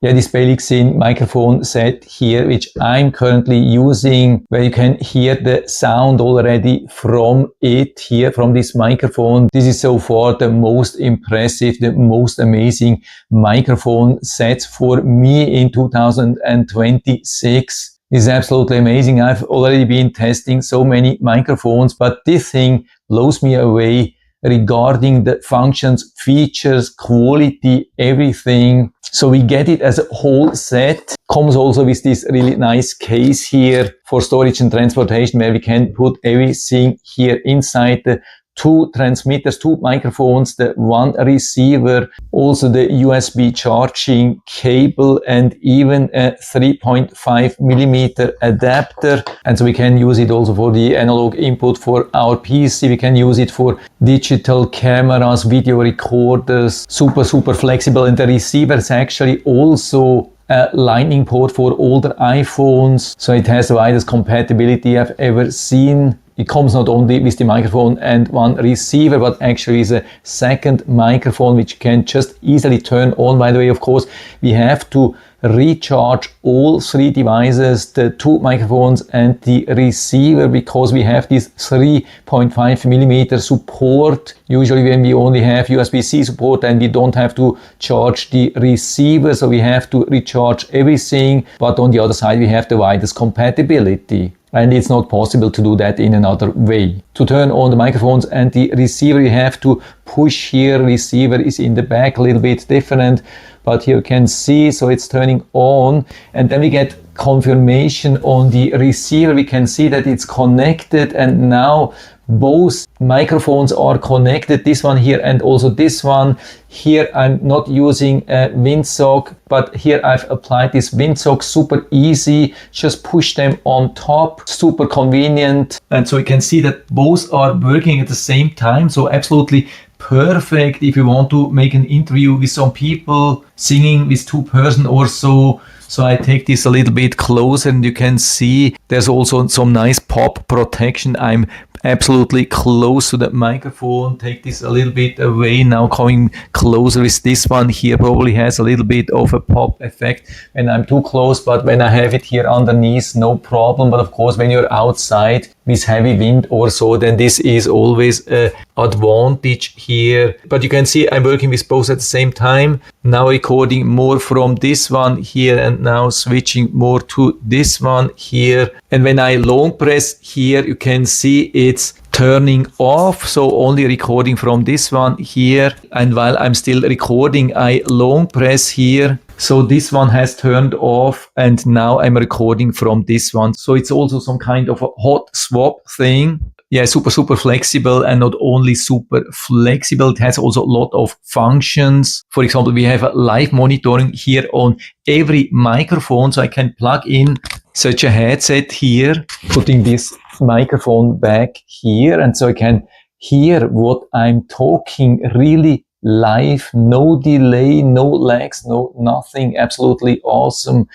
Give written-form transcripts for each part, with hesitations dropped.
Yeah, this BAILIXIN microphone set here, which I'm currently using, where you can hear the sound already from it here, from this microphone. This is so far the most impressive, the most amazing microphone set for me in 2026. It's absolutely amazing. I've already been testing so many microphones, but this thing blows me away regarding the functions, features, quality, everything. So we get it as a whole set. Comes also with this really nice case here for storage and transportation, where we can put everything here inside. The two transmitters, two microphones, the one receiver, also the USB charging cable, and even a 3.5 millimeter adapter. And so we can use it also for the analog input for our PC. We can use it for digital cameras, video recorders, super flexible. And the receiver is actually also a lightning port for older iPhones. So it has the widest compatibility I've ever seen. It comes not only with the microphone and one receiver, but actually is a second microphone which can just easily turn on. By the way, of course, we have to recharge all three devices, the two microphones and the receiver, because we have this 3.5 millimeter support. Usually when we only have USB-C support, and we don't have to charge the receiver, so we have to recharge everything. But on the other side, we have the widest compatibility. And it's not possible to do that in another way. To turn on the microphones and the receiver, you have to push here. Receiver is in the back, a little bit different, but here you can see, so it's turning on. And then we get confirmation on the receiver. We can see that it's connected, and now both microphones are connected, this one here and also this one. Here I'm not using a windsock, but here I've applied this windsock, super easy, just push them on top, super convenient. And so you can see that both are working at the same time, so absolutely perfect if you want to make an interview with some people, singing with two person or so. So I take this a little bit closer, and you can see there's also some nice pop protection. I'm absolutely close to the microphone. Take this a little bit away. Now coming closer with this one here, probably has a little bit of a pop effect when I'm too close, but when I have it here underneath, no problem. But of course, when you're outside with heavy wind or so, then this is always an advantage here. But you can see I'm working with both at the same time. Now recording more from this one here, and now switching more to this one here. And when I long press here, you can see it's turning off, so only recording from this one here. And while I'm still recording, I long press here, so this one has turned off, and now I'm recording from this one. So it's also some kind of a hot swap thing. Yeah, super flexible, and not only super flexible, it has also a lot of functions. For example, we have a live monitoring here on every microphone, so I can plug in such a headset here, putting this microphone back here, and so I can hear what I'm talking really live, no delay, no lags, no nothing, absolutely awesome.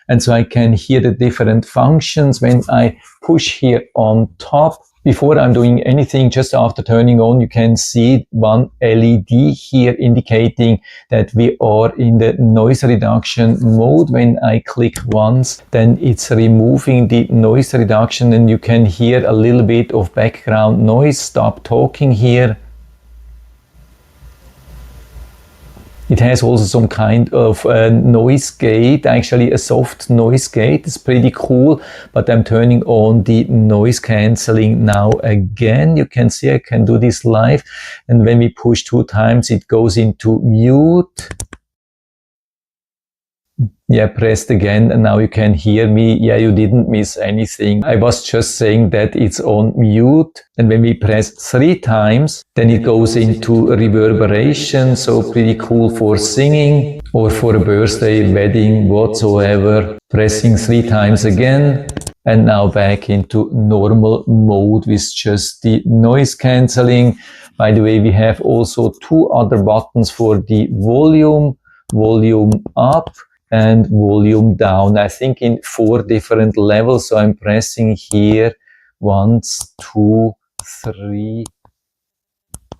And so I can hear the different functions when I push here on top. Before I'm doing anything, just after turning on, you can see one LED here indicating that we are in the noise reduction mode. When I click once, then it's removing the noise reduction, and you can hear a little bit of background noise. Stop talking here. It has also some kind of noise gate, actually a soft noise gate. It's pretty cool, but I'm turning on the noise cancelling now again. You can see I can do this live, and when we push 2 times, it goes into mute. Yeah, pressed again, and now you can hear me. Yeah, you didn't miss anything. I was just saying that it's on mute. And when we press 3 times, then it goes into reverberation. So pretty cool for singing or for a birthday, wedding, whatsoever. Pressing 3 times again, and now back into normal mode with just the noise cancelling. By the way, we have also 2 other buttons for the volume up and volume down, I think in 4 different levels. So I'm pressing here 1, 2, 3,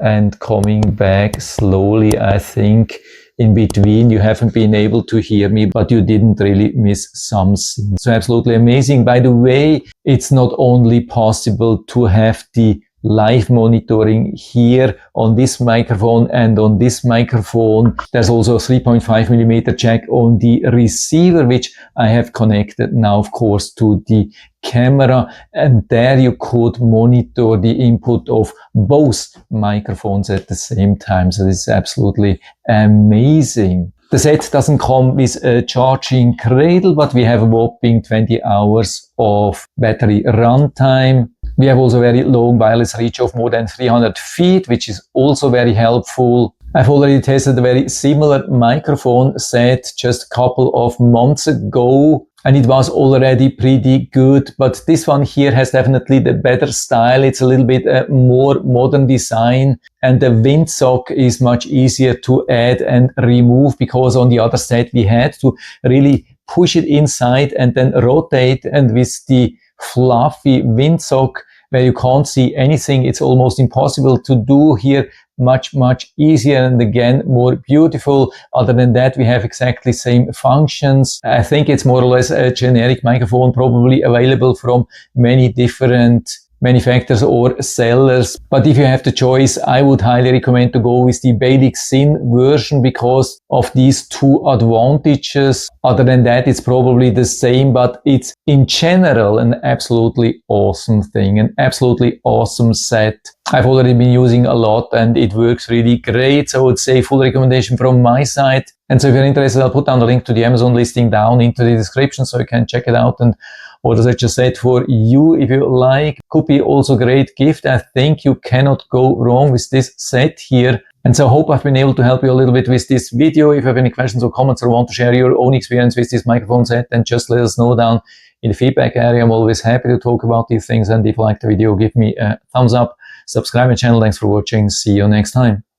and coming back slowly. I think in between you haven't been able to hear me, but you didn't really miss something. So absolutely amazing. By the way, it's not only possible to have the live monitoring here on this microphone and on this microphone. There's also a 3.5mm jack on the receiver, which I have connected now, of course, to the camera, and there you could monitor the input of both microphones at the same time. So this is absolutely amazing. The set doesn't come with a charging cradle, but we have a whopping 20 hours of battery runtime. We have also very long wireless reach of more than 300 feet, which is also very helpful. I've already tested a very similar microphone set just a couple of months ago, and it was already pretty good. But this one here has definitely the better style. It's a little bit more modern design, and the windsock is much easier to add and remove, because on the other side we had to really push it inside and then rotate, and with the fluffy windsock where you can't see anything, it's almost impossible to do. Here much easier, and again more beautiful. Other than that, we have exactly same functions. I think it's more or less a generic microphone, probably available from many different manufacturers or sellers. But if you have the choice, I would highly recommend to go with the BAILIXIN version because of these two advantages. Other than that, it's probably the same, but it's in general an absolutely awesome thing, an absolutely awesome set. I've already been using a lot and it works really great. So I would say full recommendation from my side. And so if you're interested, I'll put down the link to the Amazon listing down into the description so you can check it out and order such a set for you if you like. Could be also a great gift. I think you cannot go wrong with this set here. And so I hope I've been able to help you a little bit with this video. If you have any questions or comments or want to share your own experience with this microphone set, then just let us know down in the feedback area. I'm always happy to talk about these things. And if you like the video, give me a thumbs up, subscribe my channel. Thanks for watching. See you next time.